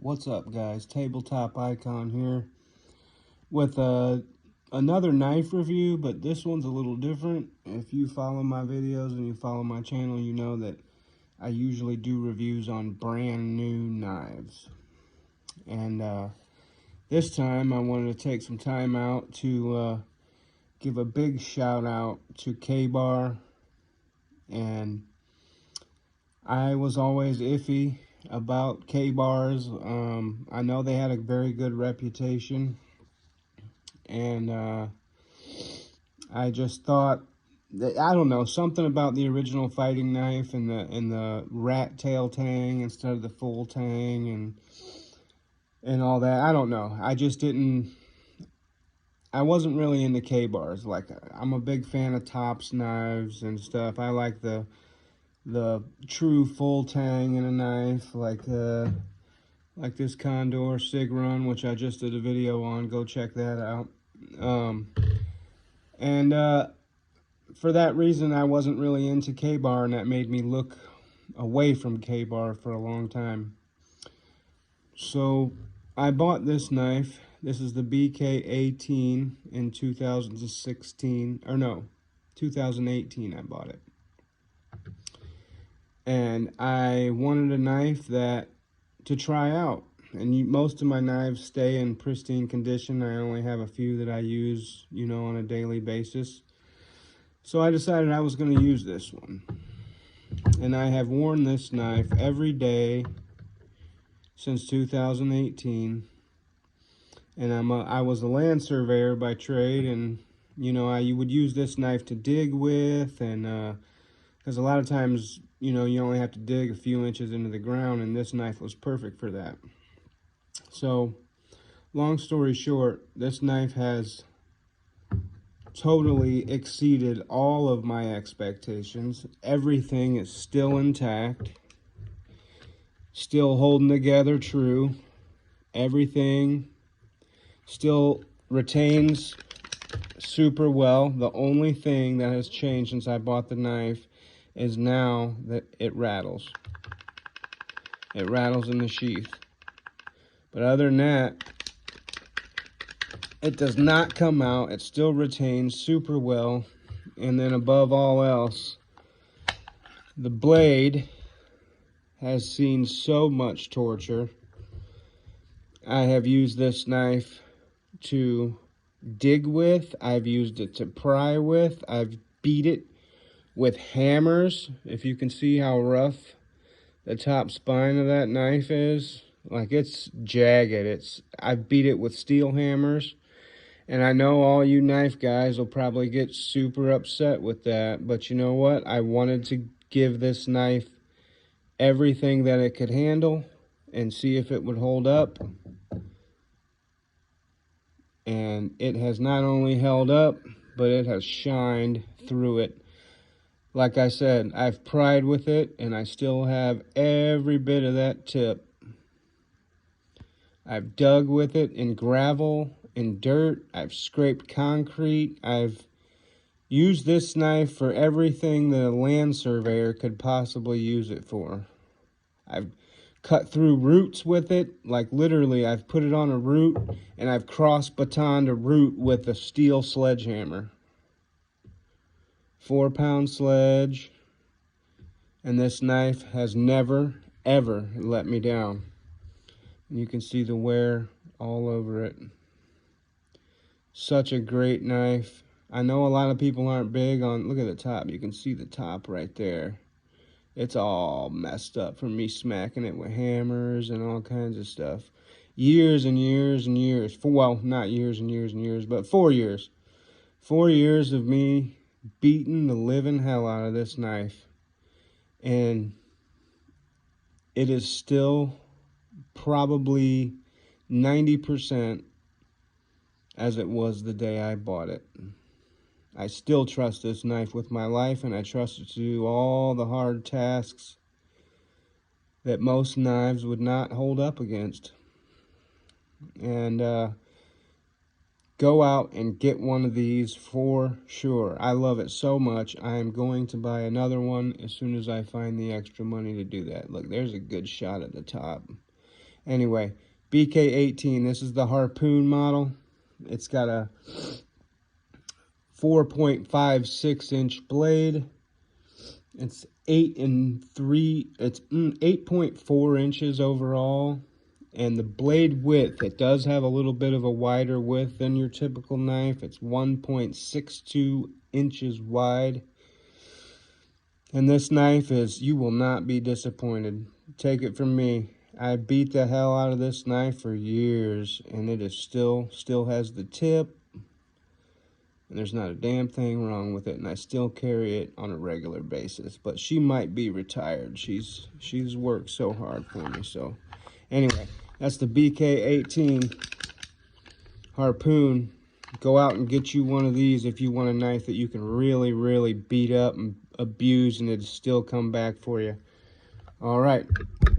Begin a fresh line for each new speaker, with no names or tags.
What's up, guys? Tabletop Icon here with another knife review, but this one's a little different. If you follow my videos and you follow my channel, you know that I usually do reviews on brand new knives. And this time I wanted to take some time out to give a big shout out to K-Bar. And I was always iffy about K-Bars. I know they had a very good reputation, and I just thought that, I don't know, something about the original fighting knife and the rat tail tang instead of the full tang and all that. I don't know. I wasn't really into K-Bars. Like, I'm a big fan of Tops knives and stuff. I like the true full tang in a knife, like this Condor Sig Run, which I just did a video on. Go check that out. And for that reason, I wasn't really into K-Bar, and that made me look away from K-Bar for a long time. So I bought this knife. This is the BK-18 in 2016, or no, 2018 I bought it. And I wanted a knife to try out. And most of my knives stay in pristine condition. I only have a few that I use, on a daily basis. So I decided I was going to use this one. And I have worn this knife every day since 2018. And I was a land surveyor by trade, and I would use this knife to dig with, and because a lot of times, you only have to dig a few inches into the ground, and this knife was perfect for that. So, long story short, this knife has totally exceeded all of my expectations. Everything is still intact, still holding together true. Everything still retains super well. The only thing that has changed since I bought the knife is now that it rattles. It rattles in the sheath. But other than that, it does not come out. It still retains super well. And then above all else, the blade has seen so much torture. I have used this knife to dig with. I've used it to pry with. I've beat it with hammers. If you can see how rough the top spine of that knife is, like, it's jagged. I've beat it with steel hammers, and I know all you knife guys will probably get super upset with that, but you know what? I wanted to give this knife everything that it could handle and see if it would hold up. And it has not only held up, but it has shined through it. Like I said, I've pried with it, and I still have every bit of that tip. I've dug with it in gravel, in dirt. I've scraped concrete. I've used this knife for everything that a land surveyor could possibly use it for. I've cut through roots with it. Like, literally, I've put it on a root, and I've cross-batoned a root with a steel sledgehammer. 4-pound sledge, and this knife has never, ever let me down. And you can see the wear all over it. Such a great knife. I know a lot of people aren't big on, look at the top, you can see the top right there. It's all messed up from me smacking it with hammers and all kinds of stuff. Years and years and years, well, not years and years and years, but 4 years. 4 years of me beating the living hell out of this knife, and it is still probably 90% as it was the day I bought it. I still trust this knife with my life, and I trust it to do all the hard tasks that most knives would not hold up against. And go out and get one of these for sure. I love it so much. I am going to buy another one as soon as I find the extra money to do that. Look, there's a good shot at the top. Anyway, BK-18, this is the harpoon model. It's got a 4.56 inch blade. It's 8.4 inches overall. And the blade width, it does have a little bit of a wider width than your typical knife. It's 1.62 inches wide. And this knife is, you will not be disappointed. Take it from me. I beat the hell out of this knife for years, and it is still has the tip. And there's not a damn thing wrong with it, and I still carry it on a regular basis. But she might be retired. She's worked so hard for me. So anyway, that's the BK-18 harpoon. Go out and get you one of these if you want a knife that you can really, really beat up and abuse and it'll still come back for you. All right.